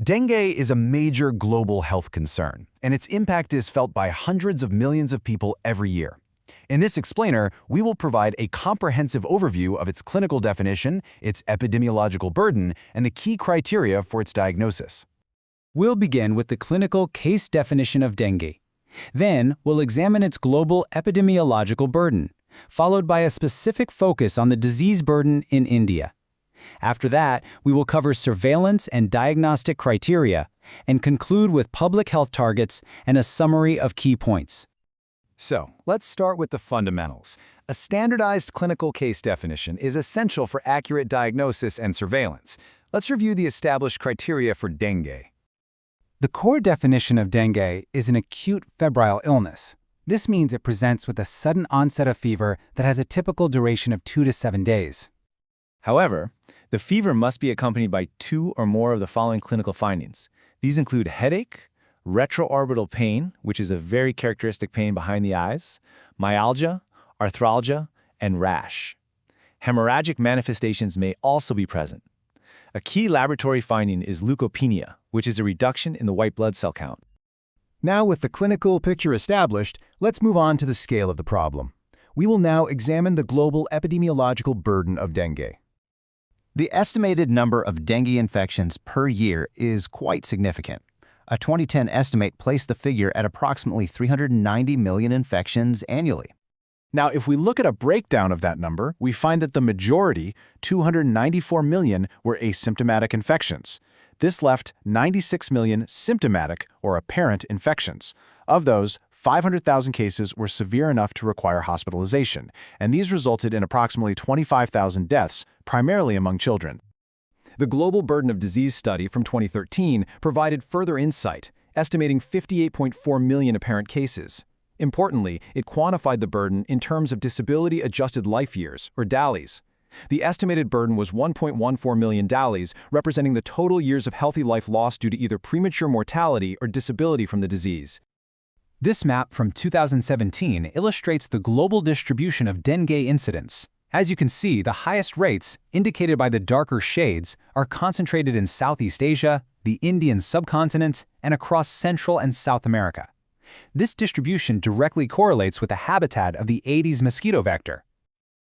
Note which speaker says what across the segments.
Speaker 1: Dengue is a major global health concern, and its impact is felt by hundreds of millions of people every year. In this explainer, we will provide a comprehensive overview of its clinical definition, its epidemiological burden, and the key criteria for its diagnosis.
Speaker 2: We'll begin with the clinical case definition of dengue. Then, we'll examine its global epidemiological burden, followed by a specific focus on the disease burden in India. After that, we will cover surveillance and diagnostic criteria, and conclude with public health targets and a summary of key points.
Speaker 3: So, let's start with the fundamentals. A standardized clinical case definition is essential for accurate diagnosis and surveillance. Let's review the established criteria for dengue.
Speaker 2: The core definition of dengue is an acute febrile illness. This means it presents with a sudden onset of fever that has a typical duration of 2 to 7 days.
Speaker 3: However, the fever must be accompanied by 2 or more of the following clinical findings. These include headache, retroorbital pain, which is a very characteristic pain behind the eyes, myalgia, arthralgia, and rash. Hemorrhagic manifestations may also be present. A key laboratory finding is leukopenia, which is a reduction in the white blood cell count.
Speaker 4: Now, with the clinical picture established, let's move on to the scale of the problem. We will now examine the global epidemiological burden of dengue.
Speaker 5: The estimated number of dengue infections per year is quite significant. A 2010 estimate placed the figure at approximately 390 million infections annually.
Speaker 3: Now, if we look at a breakdown of that number, we find that the majority, 294 million, were asymptomatic infections. This left 96 million symptomatic or apparent infections. Of those, 500,000 cases were severe enough to require hospitalization, and these resulted in approximately 25,000 deaths, primarily among children. The Global Burden of Disease study from 2013 provided further insight, estimating 58.4 million apparent cases. Importantly, it quantified the burden in terms of disability-adjusted life years, or DALYs. The estimated burden was 1.14 million DALYs, representing the total years of healthy life lost due to either premature mortality or disability from the disease.
Speaker 2: This map from 2017 illustrates the global distribution of dengue incidence. As you can see, the highest rates, indicated by the darker shades, are concentrated in Southeast Asia, the Indian subcontinent, and across Central and South America. This distribution directly correlates with the habitat of the Aedes mosquito vector.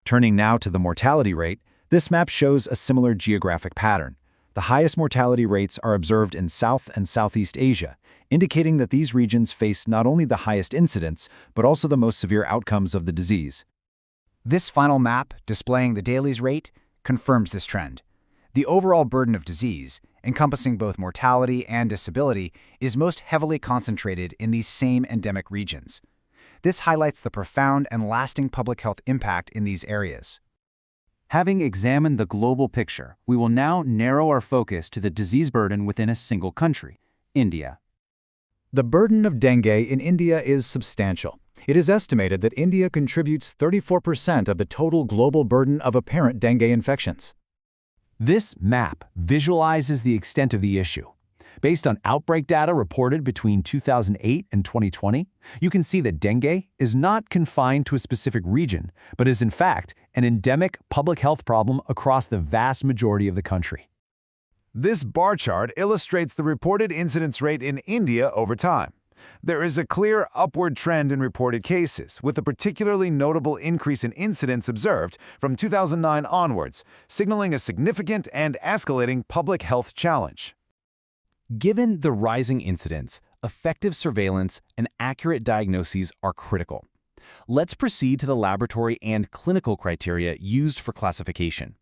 Speaker 3: Turning now to the mortality rate, this map shows a similar geographic pattern. The highest mortality rates are observed in South and Southeast Asia, indicating that these regions face not only the highest incidence, but also the most severe outcomes of the disease.
Speaker 6: This final map, displaying the DALYs rate, confirms this trend. The overall burden of disease, encompassing both mortality and disability, is most heavily concentrated in these same endemic regions. This highlights the profound and lasting public health impact in these areas.
Speaker 2: Having examined the global picture, we will now narrow our focus to the disease burden within a single country, India.
Speaker 4: The burden of dengue in India is substantial. It is estimated that India contributes 34% of the total global burden of apparent dengue infections.
Speaker 1: This map visualizes the extent of the issue. Based on outbreak data reported between 2008 and 2020, you can see that dengue is not confined to a specific region, but is in fact an endemic public health problem across the vast majority of the country.
Speaker 7: This bar chart illustrates the reported incidence rate in India over time. There is a clear upward trend in reported cases, with a particularly notable increase in incidence observed from 2009 onwards, signaling a significant and escalating public health challenge.
Speaker 1: Given the rising incidence, effective surveillance and accurate diagnoses are critical. Let's proceed to the laboratory and clinical criteria used for classification.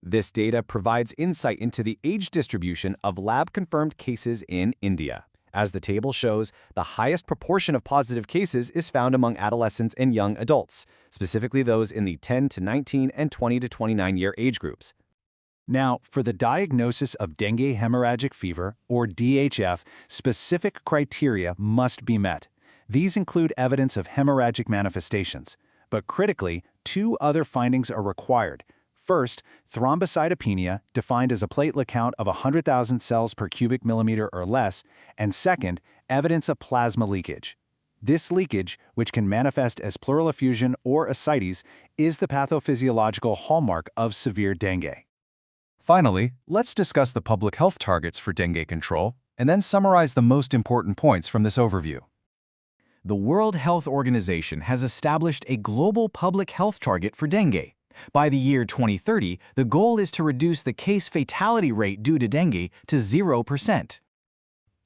Speaker 3: This data provides insight into the age distribution of lab-confirmed cases in India. As the table shows, the highest proportion of positive cases is found among adolescents and young adults, specifically those in the 10 to 19 and 20 to 29 year age groups.
Speaker 2: Now, for the diagnosis of dengue hemorrhagic fever, or DHF, specific criteria must be met. These include evidence of hemorrhagic manifestations, but critically, 2 other findings are required. First, thrombocytopenia, defined as a platelet count of 100,000 cells per cubic millimeter or less, and second, evidence of plasma leakage. This leakage, which can manifest as pleural effusion or ascites, is the pathophysiological hallmark of severe dengue. Finally, let's discuss the public health targets for dengue control, and then summarize the most important points from this overview.
Speaker 8: The World Health Organization has established a global public health target for dengue. By the year 2030, the goal is to reduce the case fatality rate due to dengue to 0%.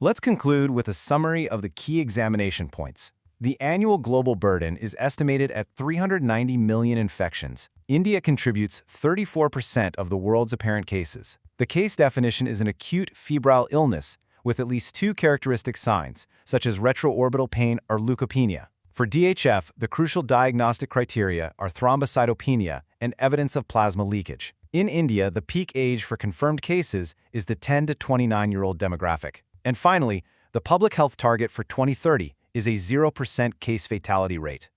Speaker 1: Let's conclude with a summary of the key examination points. The annual global burden is estimated at 390 million infections. India contributes 34% of the world's apparent cases. The case definition is an acute febrile illness with at least 2 characteristic signs, such as retroorbital pain or leukopenia. For DHF, the crucial diagnostic criteria are thrombocytopenia and evidence of plasma leakage. In India, the peak age for confirmed cases is the 10 to 29-year-old demographic. And finally, the public health target for 2030 is a 0% case fatality rate.